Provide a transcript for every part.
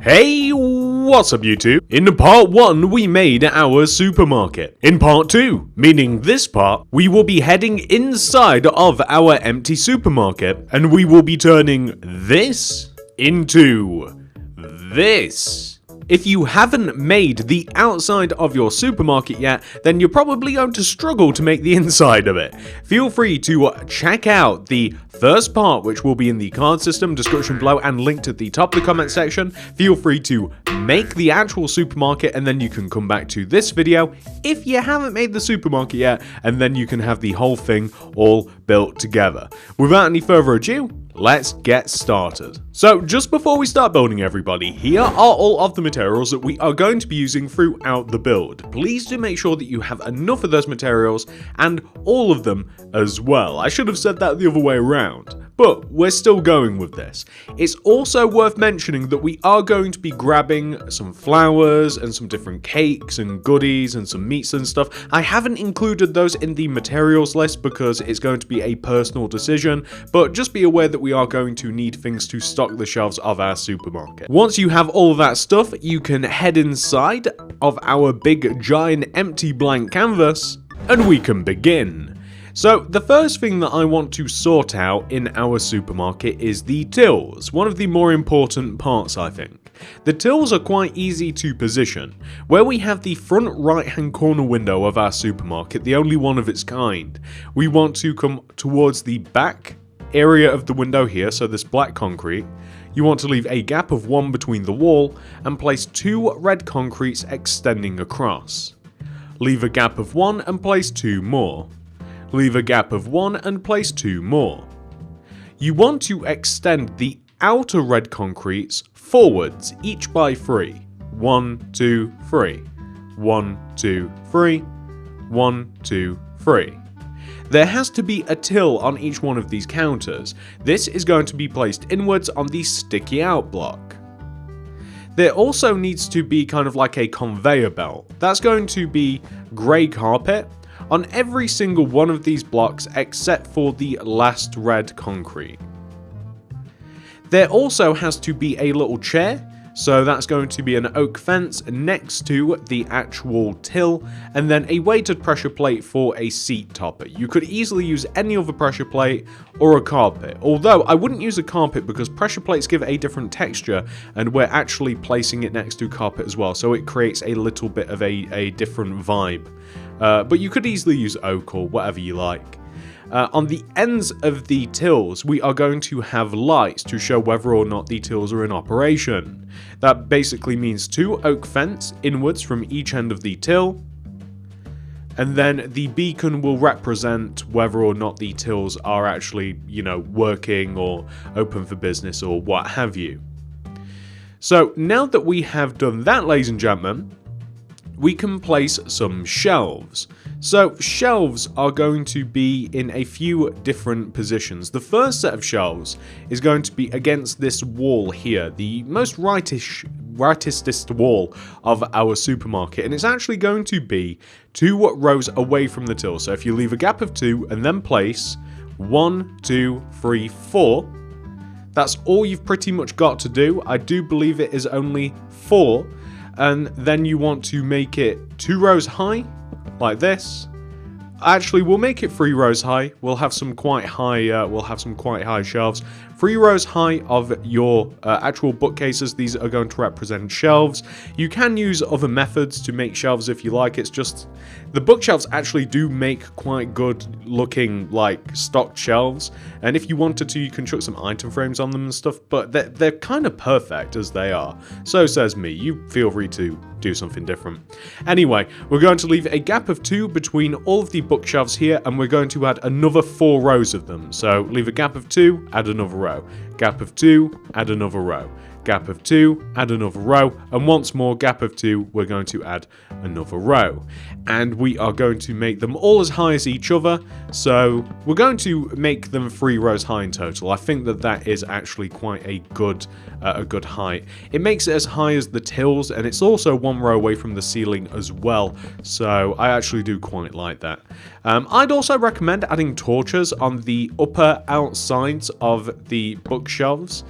Hey, what's up YouTube? In part 1 we made our supermarket. In part 2, meaning this part, we will be heading inside of our empty supermarket and we will be turning this into this. If you haven't made the outside of your supermarket yet, then you're probably going to struggle to make the inside of it. Feel free to check out the first part, which will be in the card system, description below, and linked at the top of the comment section. Feel free to make the actual supermarket, and then you can come back to this video if you haven't made the supermarket yet, and then you can have the whole thing all built together. Without any further ado, let's get started. So just before we start building, everybody, here are all of the materials that we are going to be using throughout the build. Please do make sure that you have enough of those materials and all of them as well. I should have said that the other way around, but we're still going with this. It's also worth mentioning that we are going to be grabbing some flowers and some different cakes and goodies and some meats and stuff. I haven't included those in the materials list because it's going to be a personal decision, but just be aware that we are going to need things to stock the shelves of our supermarket. Once you have all of that stuff, you can head inside of our big giant empty blank canvas and we can begin. So the first thing that I want to sort out in our supermarket is the tills, one of the more important parts, I think. The tills are quite easy to position. Where we have the front right hand corner window of our supermarket, the only one of its kind, we want to come towards the back area of the window here, so this black concrete. You want to leave a gap of 1 between the wall and place 2 red concretes extending across. Leave a gap of 1 and place 2 more. Leave a gap of 1 and place 2 more. You want to extend the outer red concretes forwards, each by 3. 1, 2, 3. 1, 2, 3. 1, 2, 3. There has to be a till on each one of these counters. This is going to be placed inwards on the sticky out block. There also needs to be kind of like a conveyor belt. That's going to be grey carpet on every single one of these blocks except for the last red concrete. There also has to be a little chair, so that's going to be an oak fence next to the actual till, and then a weighted pressure plate for a seat topper. You could easily use any other pressure plate or a carpet, although I wouldn't use a carpet because pressure plates give a different texture and we're actually placing it next to carpet as well, so it creates a little bit of a different vibe. But you could easily use oak or whatever you like. On the ends of the tills, we are going to have lights to show whether or not the tills are in operation. That basically means 2 oak fence inwards from each end of the till, and then the beacon will represent whether or not the tills are actually, working or open for business or what have you. So now that we have done that, ladies and gentlemen, we can place some shelves. So shelves are going to be in a few different positions. The first set of shelves is going to be against this wall here, the most rightest wall of our supermarket, and it's actually going to be 2 rows away from the till. So if you leave a gap of 2 and then place 1, 2, 3, 4, that's all you've pretty much got to do. I do believe it is only 4. And then you want to make it 2 rows high, like this. Actually, we'll make it 3 rows high. We'll have some quite high shelves. 3 rows high of your actual bookcases. These are going to represent shelves. You can use other methods to make shelves if you like. It's just the bookshelves actually do make quite good looking like stocked shelves. And if you wanted to, you can chuck some item frames on them and stuff. But they're kind of perfect as they are. So says me. You feel free to do something different. Anyway, we're going to leave a gap of 2 between all of the bookshelves here, and we're going to add another 4 rows of them. So leave a gap of 2, add another row. Gap of 2, add another row. Gap of 2, add another row, and once more gap of 2, we're going to add another row. And we are going to make them all as high as each other, so we're going to make them 3 rows high in total. I think that is actually quite a good height. It makes it as high as the tills, and it's also 1 row away from the ceiling as well, so I actually do quite like that. I'd also recommend adding torches on the upper outsides of the bookshelves.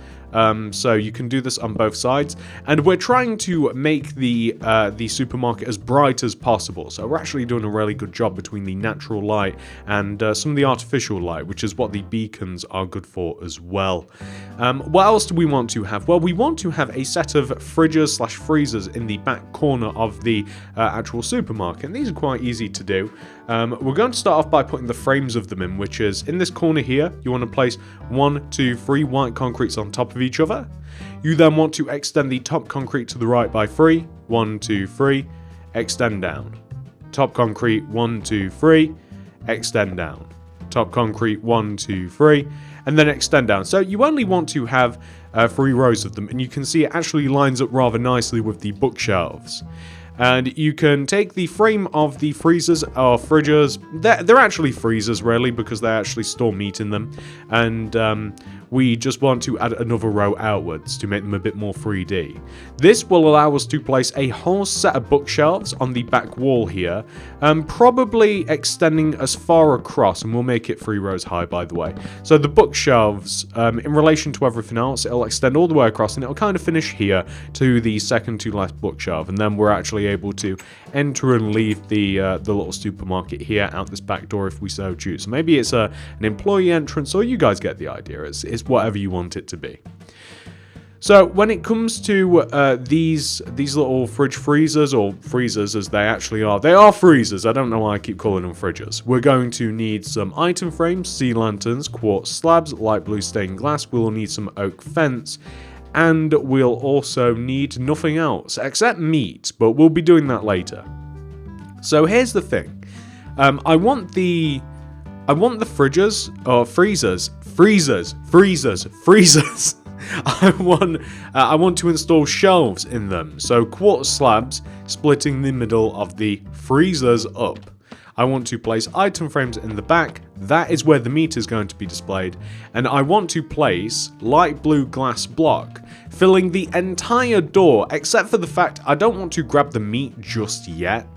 So you can do this on both sides, and we're trying to make the supermarket as bright as possible. So we're actually doing a really good job between the natural light and some of the artificial light, which is what the beacons are good for as well. What else do we want to have? Well, we want to have a set of fridges / freezers in the back corner of the actual supermarket, and these are quite easy to do. We're going to start off by putting the frames of them in, which is in this corner here. You want to place 1, 2, 3 white concretes on top of each other. You then want to extend the top concrete to the right by 3. 1, 2, 3. Extend down. Top concrete 1, 2, 3. Extend down. Top concrete 1, 2, 3. And then extend down. So you only want to have 3 rows of them, and you can see it actually lines up rather nicely with the bookshelves. And you can take the frame of the freezers or fridges. They're actually freezers, really, because they actually store meat in them. And we just want to add another row outwards to make them a bit more 3D. This will allow us to place a whole set of bookshelves on the back wall here, probably extending as far across, and we'll make it 3 rows high, by the way. So the bookshelves, in relation to everything else, it'll extend all the way across, and it'll kind of finish here to the second to last bookshelf, and then we're actually able to enter and leave the little supermarket here out this back door if we so choose. So maybe it's an employee entrance, or you guys get the idea. It's whatever you want it to be. So when it comes to these little fridge freezers, or freezers as they actually are, they are freezers. I don't know why I keep calling them fridges. We're going to need some item frames, sea lanterns, quartz slabs, light blue stained glass. We'll need some oak fence, and we'll also need nothing else except meat, but we'll be doing that later. So here's the thing. I want the fridges, or freezers. I want to install shelves in them. So quartz slabs splitting the middle of the freezers up. I want to place item frames in the back. That is where the meat is going to be displayed. And I want to place light blue glass block, filling the entire door, except for the fact I don't want to grab the meat just yet.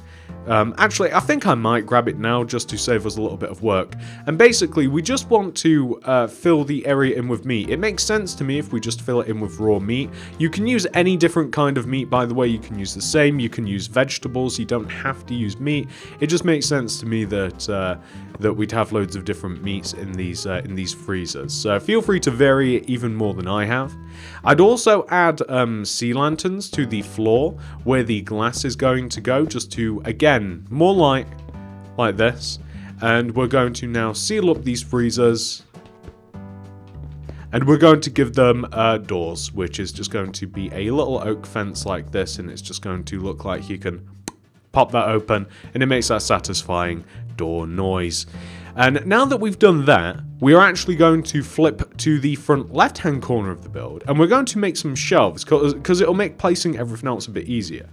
Actually, I think I might grab it now just to save us a little bit of work. And basically, we just want to fill the area in with meat. It makes sense to me if we just fill it in with raw meat. You can use any different kind of meat, by the way. You can use the same. You can use vegetables. You don't have to use meat. It just makes sense to me that that we'd have loads of different meats in these freezers. So feel free to vary it even more than I have. I'd also add sea lanterns to the floor where the glass is going to go, just to, again, more light like this. And we're going to now seal up these freezers, and we're going to give them doors, which is just going to be a little oak fence like this, and it's just going to look like you can pop that open, and it makes that satisfying door noise. And now that we've done that, we are actually going to flip to the front left-hand corner of the build, and we're going to make some shelves, because it'll make placing everything else a bit easier.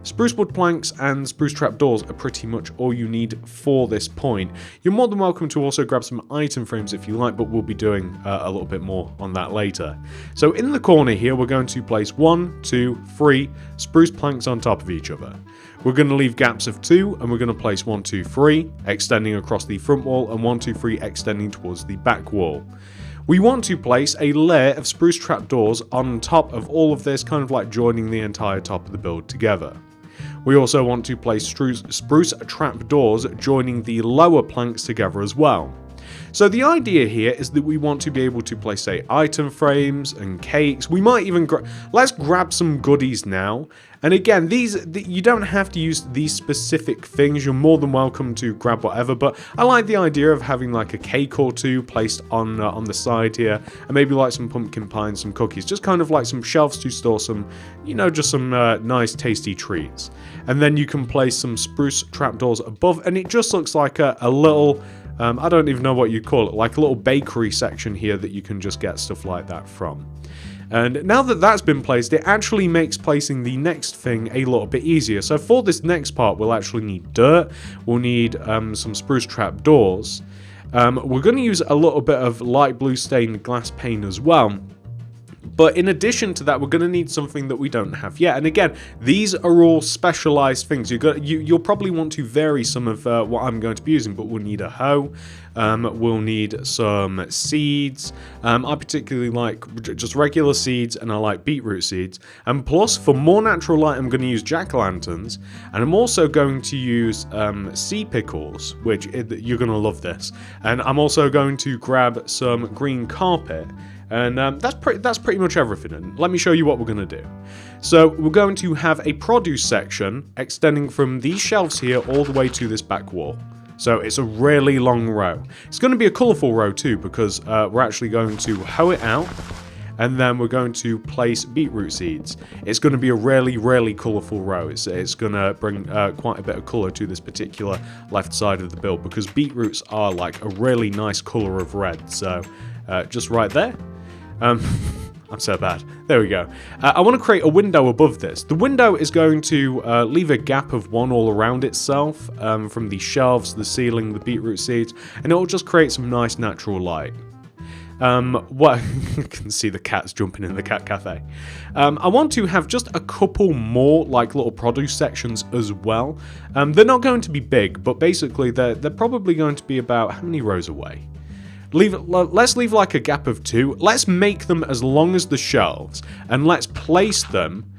Spruce wood planks and spruce trapdoors are pretty much all you need for this point. You're more than welcome to also grab some item frames if you like, but we'll be doing a little bit more on that later. So in the corner here, we're going to place 1, 2, 3 spruce planks on top of each other. We're going to leave gaps of 2, and we're going to place 1, 2, 3 extending across the front wall, and 1, 2, 3 extending towards the back wall. We want to place a layer of spruce trapdoors on top of all of this, kind of like joining the entire top of the build together. We also want to place spruce trapdoors joining the lower planks together as well. So the idea here is that we want to be able to place, say, item frames and cakes. We might even let's grab some goodies now. And again, you don't have to use these specific things. You're more than welcome to grab whatever. But I like the idea of having like a cake or two placed on the side here, and maybe like some pumpkin pie and some cookies. Just kind of like some shelves to store some, just some nice tasty treats. And then you can place some spruce trapdoors above, and it just looks like a little, I don't even know what you call it, like a little bakery section here that you can just get stuff like that from. And now that that's been placed, it actually makes placing the next thing a little bit easier. So for this next part, we'll actually need dirt. We'll need some spruce trapdoors. We're going to use a little bit of light blue stained glass paint as well. But in addition to that, we're going to need something that we don't have yet. And again, these are all specialized things. You'll probably want to vary some of what I'm going to be using, but we'll need a hoe. We'll need some seeds. I particularly like just regular seeds, and I like beetroot seeds. And plus, for more natural light, I'm going to use jack-o'-lanterns. And I'm also going to use sea pickles, which you're going to love this. And I'm also going to grab some green carpet. And that's pretty much everything. And let me show you what we're going to do. So we're going to have a produce section extending from these shelves here all the way to this back wall. So it's a really long row. It's going to be a colourful row too, because we're actually going to hoe it out, and then we're going to place beetroot seeds. It's going to be a really colourful row. It's going to bring quite a bit of colour to this particular left side of the build, because beetroots are like a really nice colour of red. So just right there. I'm so bad. There we go. I want to create a window above this. The window is going to leave a gap of 1 all around itself, from the shelves, the ceiling, the beetroot seeds, and it will just create some nice natural light. What you can see the cats jumping in the cat cafe. I want to have just a couple more like little produce sections as well. They're not going to be big, but basically they're probably going to be about how many rows away? Let's leave like a gap of 2. Let's make them as long as the shelves, and let's place them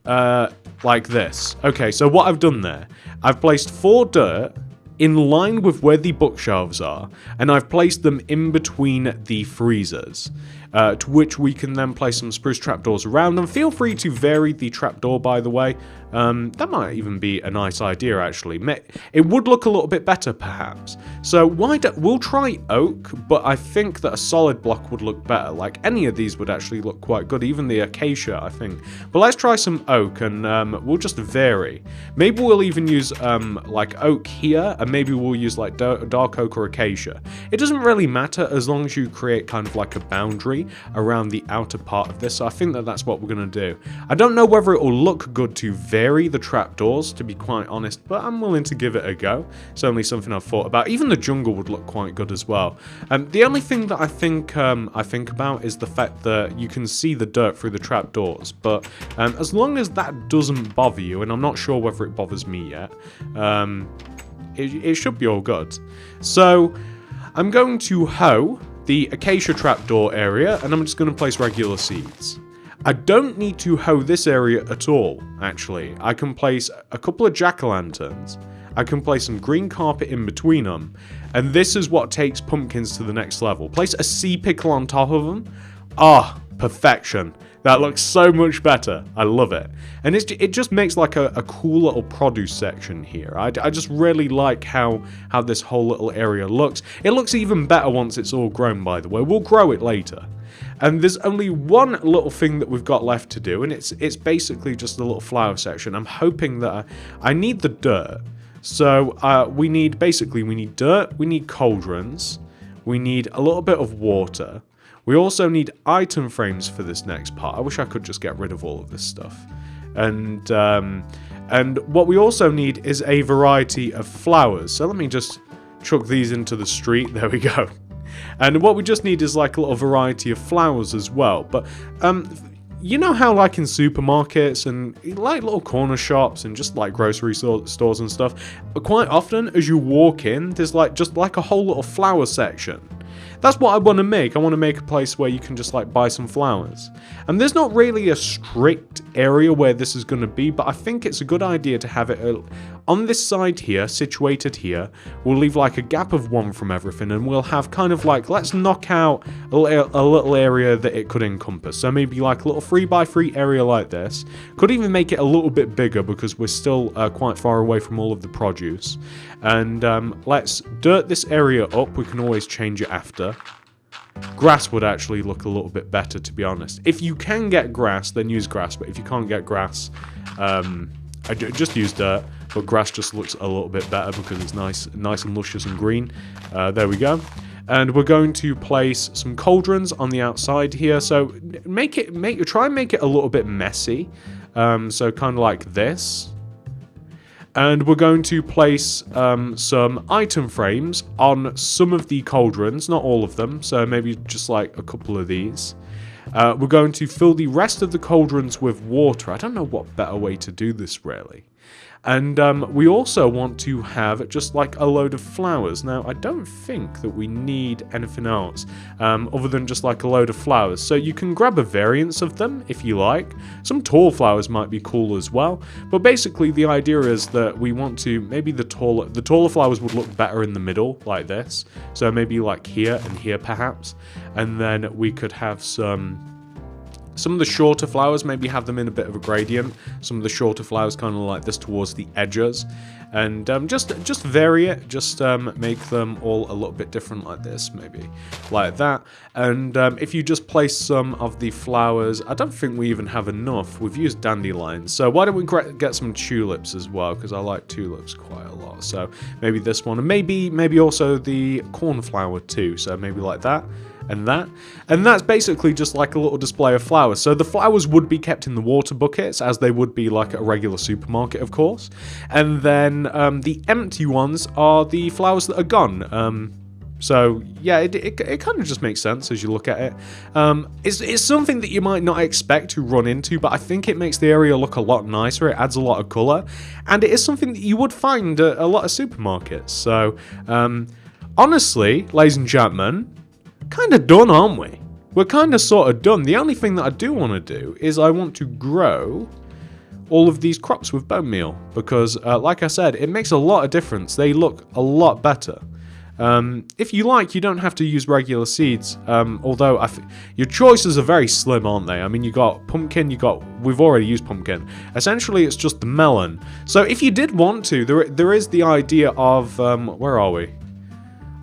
like this. Okay, so what I've done there, I've placed 4 dirt in line with where the bookshelves are, and I've placed them in between the freezers, to which we can then place some spruce trapdoors around them. Feel free to vary the trapdoor, by the way. That might even be a nice idea, actually. It would look a little bit better, perhaps. So we'll try oak, but I think that a solid block would look better. Like, any of these would actually look quite good, even the acacia, I think. But let's try some oak, and we'll just vary. Maybe we'll even use, like, oak here, and maybe we'll use, like, dark oak or acacia. It doesn't really matter as long as you create kind of like a boundary around the outer part of this. So I think that that's what we're going to do. I don't know whether it will look good to vary the trapdoors, to be quite honest, but I'm willing to give it a go. It's only something I've thought about. Even the jungle would look quite good as well. The only thing that I think about is the fact that you can see the dirt through the trapdoors, but as long as that doesn't bother you, and I'm not sure whether it bothers me yet, it should be all good. So I'm going to hoe the acacia trapdoor area, and I'm just going to place regular seeds. I don't need to hoe this area at all, actually. I can place a couple of jack-o'-lanterns, I can place some green carpet in between them, and this is what takes pumpkins to the next level. Place a sea pickle on top of them. Ah, perfection. That looks so much better. I love it. And it just makes like a cool little produce section here. I just really like how this whole little area looks. It looks even better once it's all grown, by the way. We'll grow it later. And there's only one little thing that we've got left to do, and it's basically just a little flower section. I'm hoping that I need the dirt. So we need dirt, we need cauldrons, we need a little bit of water. We also need item frames for this next part. I wish I could just get rid of all of this stuff. And what we also need is a variety of flowers. So let me just chuck these into the street. There we go. And what we just need is like a little variety of flowers as well. But you know how like in supermarkets and like little corner shops and just like grocery stores and stuff, quite often as you walk in, there's like just like a whole little flower section. That's what I want to make. I want to make a place where you can just like buy some flowers. And there's not really a strict area where this is going to be, but I think it's a good idea to have it on this side here, situated here. We'll leave like a gap of 1 from everything, and we'll have kind of like, let's knock out a little area that it could encompass. So maybe like a little 3x3 area like this. Could even make it a little bit bigger because we're still quite far away from all of the produce. And let's dirt this area up. We can always change it after. Grass would actually look a little bit better, to be honest. If you can get grass, then use grass. But if you can't get grass, I just use dirt. But grass just looks a little bit better because it's nice and luscious and green. There we go. And we're going to place some cauldrons on the outside here. So try and make it a little bit messy. So kind of like this. And we're going to place some item frames on some of the cauldrons, not all of them, so maybe just like a couple of these. We're going to fill the rest of the cauldrons with water. I don't know what better way to do this, really. And we also want to have just like a load of flowers. Now, I don't think that we need anything else other than just like a load of flowers. So you can grab a variance of them if you like. Some tall flowers might be cool as well. But basically, the idea is that we want to, maybe the taller flowers would look better in the middle, like this. So maybe like here and here perhaps. And then we could have some of the shorter flowers, maybe have them in a bit of a gradient. Some of the shorter flowers kind of like this towards the edges. And just vary it, just make them all a little bit different like this, maybe like that. And if you just place some of the flowers, I don't think we even have enough. We've used dandelions, so why don't we get some tulips as well, because I like tulips quite a lot. So maybe this one, and maybe also the cornflower too, so maybe like that. And that's basically just like a little display of flowers. So the flowers would be kept in the water buckets, as they would be like at a regular supermarket, of course. And then the empty ones are the flowers that are gone. So yeah, it kind of just makes sense as you look at it. It's something that you might not expect to run into, but I think it makes the area look a lot nicer. It adds a lot of colour, and it is something that you would find at a lot of supermarkets. So honestly, ladies and gentlemen, kind of done, aren't we? We're kind of sort of done. The only thing that I do want to do is I want to grow all of these crops with bone meal, because like I said, it makes a lot of difference. They look a lot better. If you like, you don't have to use regular seeds, although your choices are very slim, aren't they? I mean, you got pumpkin, we've already used pumpkin. Essentially, it's just the melon. So if you did want to, there is the idea of, where are we?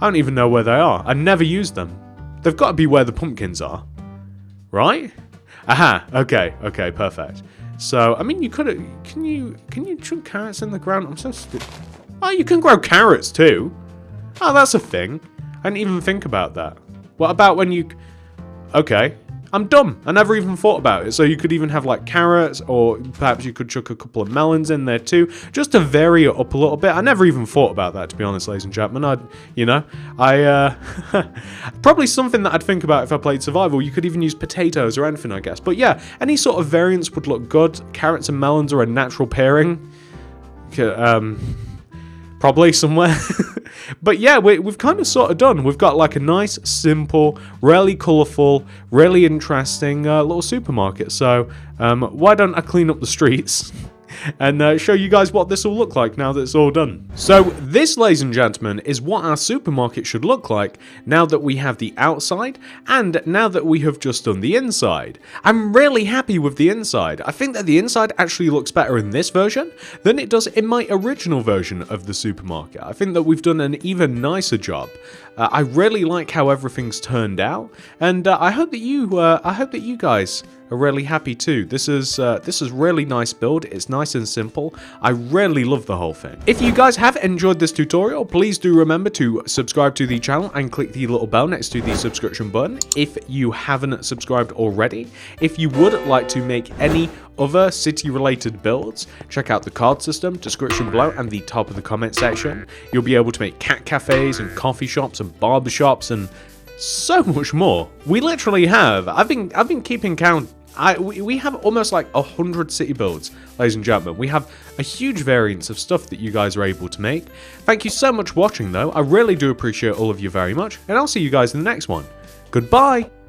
I don't even know where they are. I never used them. They've got to be where the pumpkins are, right? Aha, okay, perfect. So, I mean, can you chuck carrots in the ground? I'm so stupid. Oh, you can grow carrots too. Oh, that's a thing. I didn't even think about that. What about when you... Okay, I'm dumb. I never even thought about it. So you could even have like carrots, or perhaps you could chuck a couple of melons in there too, just to vary it up a little bit. I never even thought about that, to be honest, ladies and gentlemen. Probably something that I'd think about if I played survival. You could even use potatoes or anything, I guess. But yeah, any sort of variance would look good. Carrots and melons are a natural pairing. Probably somewhere. But yeah, we've kind of sort of done. We've got like a nice, simple, really colourful, really interesting little supermarket. So why don't I clean up the streets and show you guys what this will look like now that it's all done. So this, ladies and gentlemen, is what our supermarket should look like now that we have the outside and now that we have just done the inside. I'm really happy with the inside. I think that the inside actually looks better in this version than it does in my original version of the supermarket. I think that we've done an even nicer job. I really like how everything's turned out, and I hope that you guys are really happy too. This is really nice build. It's nice and simple. I really love the whole thing. If you guys have enjoyed this tutorial, please do remember to subscribe to the channel and click the little bell next to the subscription button if you haven't subscribed already. If you would like to make any other city related builds, check out the card system, description below, and the top of the comment section. You'll be able to make cat cafes and coffee shops and barber shops and so much more. We literally have, I've been keeping count. We have almost like 100 city builds, ladies and gentlemen. We have a huge variance of stuff that you guys are able to make. Thank you so much for watching though. I really do appreciate all of you very much, and I'll see you guys in the next one. Goodbye!